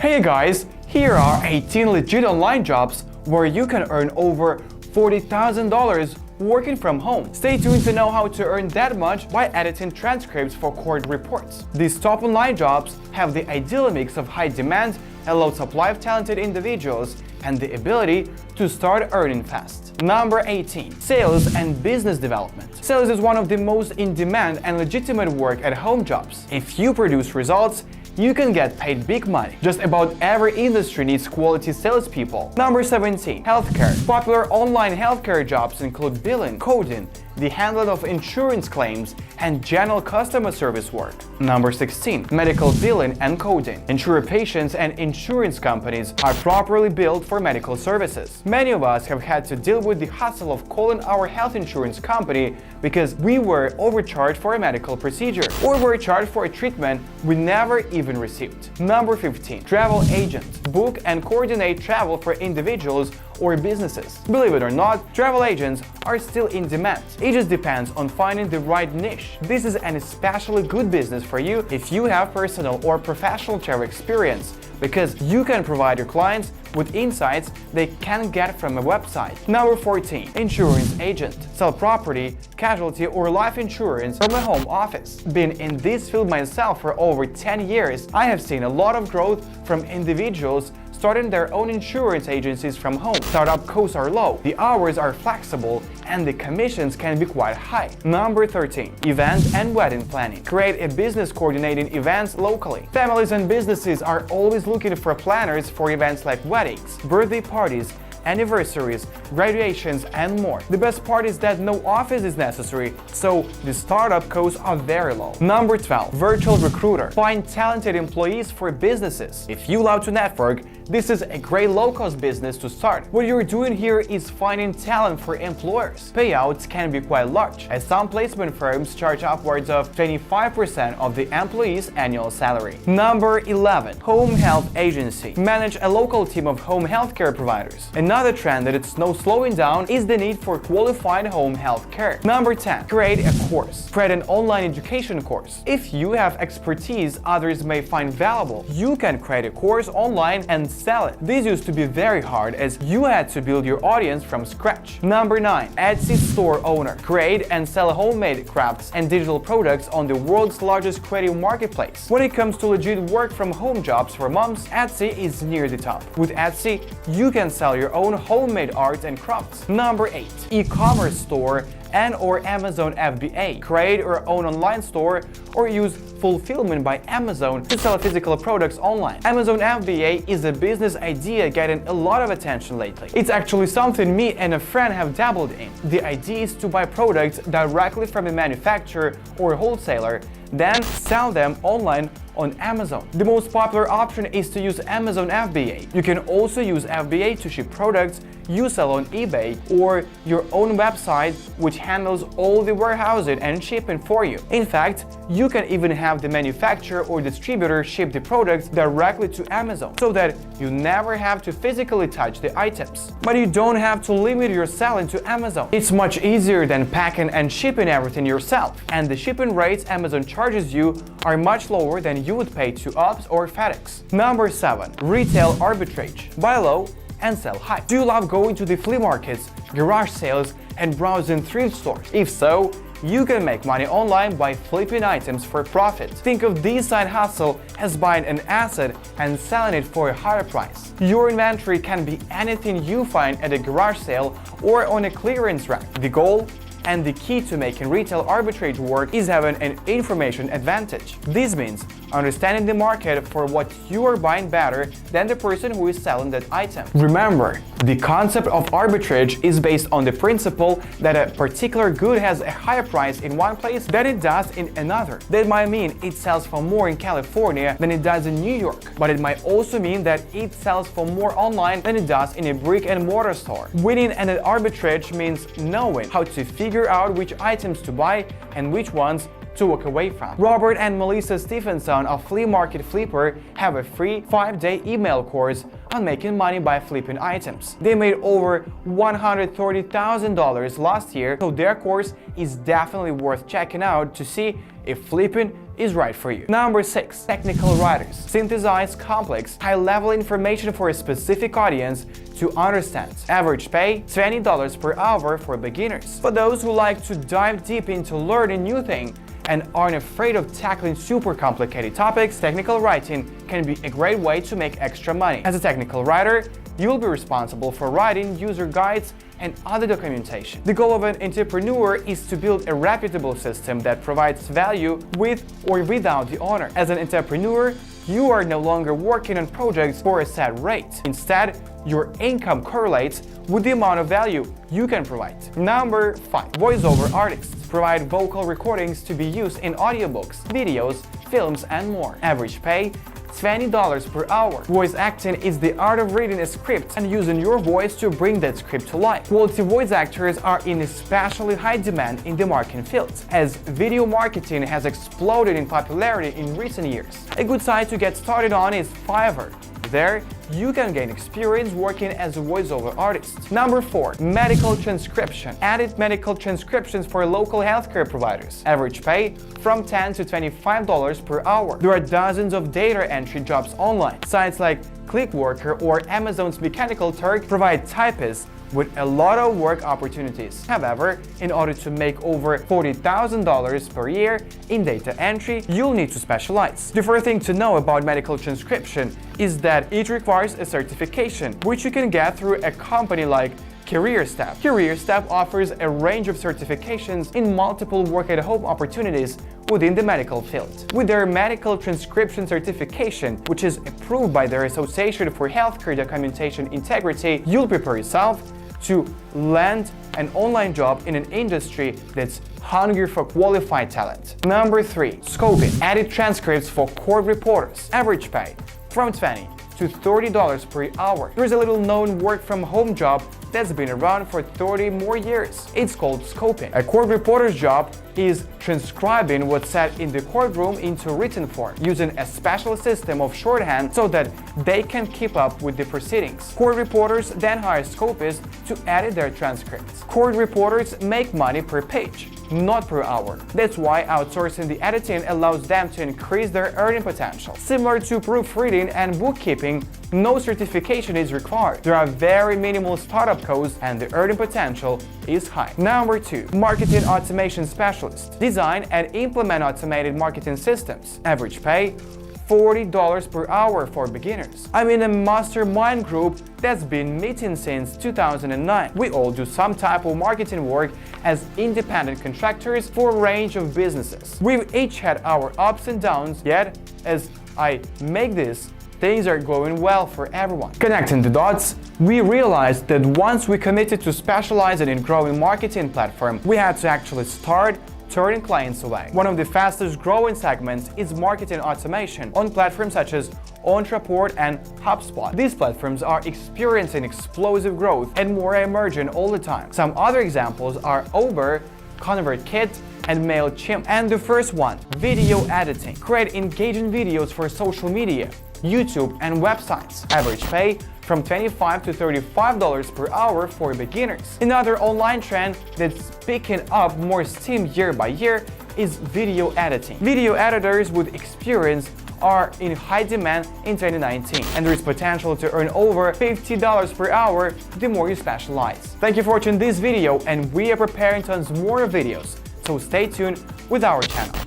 Hey guys, here are 18 legit online jobs where you can earn over $40,000 working from home. Stay tuned to know how to earn that much by editing transcripts for court reports. These top online jobs have the ideal mix of high demand, a low supply of talented individuals, and the ability to start earning fast. Number 18. Sales and business development. Sales is one of the most in-demand and legitimate work-at-home jobs. If you produce results, you can get paid big money. Just about every industry needs quality salespeople. Number 17. Healthcare. Popular online healthcare jobs include billing, coding, the handling of insurance claims, and general customer service work. Number 16. Medical billing and coding. Ensure patients and insurance companies are properly billed for medical services. Many of us have had to deal with the hassle of calling our health insurance company because we were overcharged for a medical procedure or were charged for a treatment we never even received. Number 15. Travel agent. Book and coordinate travel for individuals or businesses. Believe it or not, travel agents are still in demand. It just depends on finding the right niche. This is an especially good business for you if you have personal or professional travel experience, because you can provide your clients with insights they can't get from a website. Number 14. Insurance agent. Sell property, casualty, or life insurance from a home office. Being in this field myself for over 10 years, I have seen a lot of growth from individuals starting their own insurance agencies from home. Startup costs are low, the hours are flexible, and the commissions can be quite high. Number 13. Event and wedding planning. Create a business coordinating events locally. Families and businesses are always looking for planners for events like weddings, birthday parties, anniversaries, graduations, and more. The best part is that no office is necessary, so the startup costs are very low. Number 12. Virtual recruiter. Find talented employees for businesses. If you love to network, this is a great low-cost business to start. What you're doing here is finding talent for employers. Payouts can be quite large, as some placement firms charge upwards of 25% of the employee's annual salary. Number 11. Home health agency. Manage a local team of home healthcare providers. Another trend that it's no slowing down is the need for qualified home health care. Number 10. Create a course. Create an online education course. If you have expertise others may find valuable, you can create a course online and sell it. This used to be very hard as you had to build your audience from scratch. Number 9. Etsy store owner. Create and sell homemade crafts and digital products on the world's largest creative marketplace. When it comes to legit work from home jobs for moms, Etsy is near the top. With Etsy, you can sell your own homemade art and crafts. Number 8. E-commerce store and/or Amazon FBA. Create your own online store or use fulfillment by Amazon to sell physical products online. Amazon FBA is a business idea getting a lot of attention lately. It's actually something me and a friend have dabbled in. The idea is to buy products directly from a manufacturer or wholesaler, then sell them online on Amazon. The most popular option is to use Amazon FBA. You can also use FBA to ship products you sell on eBay or your own website, which handles all the warehousing and shipping for you. In fact, you can even have the manufacturer or distributor ship the products directly to Amazon, so that you never have to physically touch the items. But you don't have to limit your selling to Amazon. It's much easier than packing and shipping everything yourself, and the shipping rates Amazon charges you are much lower than you would pay to UPS or FedEx. Number 7. Retail arbitrage. Buy low and sell high. Do you love going to the flea markets, garage sales, and browsing thrift stores? If so, you can make money online by flipping items for profit. Think of this side hustle as buying an asset and selling it for a higher price. Your inventory can be anything you find at a garage sale or on a clearance rack. The goal and the key to making retail arbitrage work is having an information advantage. This means understanding the market for what you are buying better than the person who is selling that item. Remember, the concept of arbitrage is based on the principle that a particular good has a higher price in one place than it does in another. That might mean it sells for more in California than it does in New York, but it might also mean that it sells for more online than it does in a brick and mortar store. Winning at arbitrage means knowing how to figure out which items to buy and which ones to walk away from. Robert and Melissa Stephenson of Flea Market Flipper have a free 5-day email course on making money by flipping items. They made over $130,000 last year, so their course is definitely worth checking out to see if flipping is right for you. Number 6. Technical writers synthesize complex, high-level information for a specific audience to understand. Average pay $20 per hour for beginners. For those who like to dive deep into learning new things and aren't afraid of tackling super complicated topics, technical writing can be a great way to make extra money. As a technical writer, you'll be responsible for writing user guides and other documentation. The goal of an entrepreneur is to build a reputable system that provides value with or without the owner. As an entrepreneur, you are no longer working on projects for a set rate. Instead, your income correlates with the amount of value you can provide. Number 5. Voiceover artists provide vocal recordings to be used in audiobooks, videos, films, and more. Average pay $20 per hour. Voice acting is the art of reading a script and using your voice to bring that script to life. Quality voice actors are in especially high demand in the marketing field, as video marketing has exploded in popularity in recent years. A good site to get started on is Fiverr. There, you can gain experience working as a voiceover artist. Number 4. Medical transcription. Edit medical transcriptions for local healthcare providers. Average pay from $10 to $25 per hour. There are dozens of data entry jobs online. Sites like Clickworker or Amazon's Mechanical Turk provide typists with a lot of work opportunities. However, in order to make over $40,000 per year in data entry, you'll need to specialize. The first thing to know about medical transcription is that it requires a certification, which you can get through a company like CareerStep. CareerStep offers a range of certifications in multiple work-at-home opportunities within the medical field. With their medical transcription certification, which is approved by their Association for Healthcare Documentation Integrity, you'll prepare yourself to land an online job in an industry that's hungry for qualified talent. Number 3. Scoping. Edit transcripts for court reporters. Average pay from $20 to $30 per hour. There's a little known work-from-home job that's been around for 30 more years. It's called scoping. A court reporter's job is transcribing what's said in the courtroom into written form, using a special system of shorthand so that they can keep up with the proceedings. Court reporters then hire scopists to edit their transcripts. Court reporters make money per page, not per hour. That's why outsourcing the editing allows them to increase their earning potential. Similar to proofreading and bookkeeping, no certification is required. There are very minimal startup costs and the earning potential is high. Number 2. Marketing automation specialist. Design and implement automated marketing systems. Average pay $40 per hour for beginners. I'm in a mastermind group that's been meeting since 2009. We all do some type of marketing work as independent contractors for a range of businesses. We've each had our ups and downs, yet as I make this, things are going well for everyone. Connecting the dots, we realized that once we committed to specializing in growing marketing platform, we had to actually start turning clients away. One of the fastest growing segments is marketing automation on platforms such as Ontraport and HubSpot. These platforms are experiencing explosive growth and more are emerging all the time. Some other examples are Uber, ConvertKit, and MailChimp. And the first one, video editing. Create engaging videos for social media, YouTube, and websites. Average pay from $25 to $35 per hour for beginners. Another online trend that's picking up more steam year by year is video editing. Video editors with experience are in high demand in 2019, and there is potential to earn over $50 per hour the more you specialize. Thank you for watching this video, and we are preparing tons more videos, so stay tuned with our channel.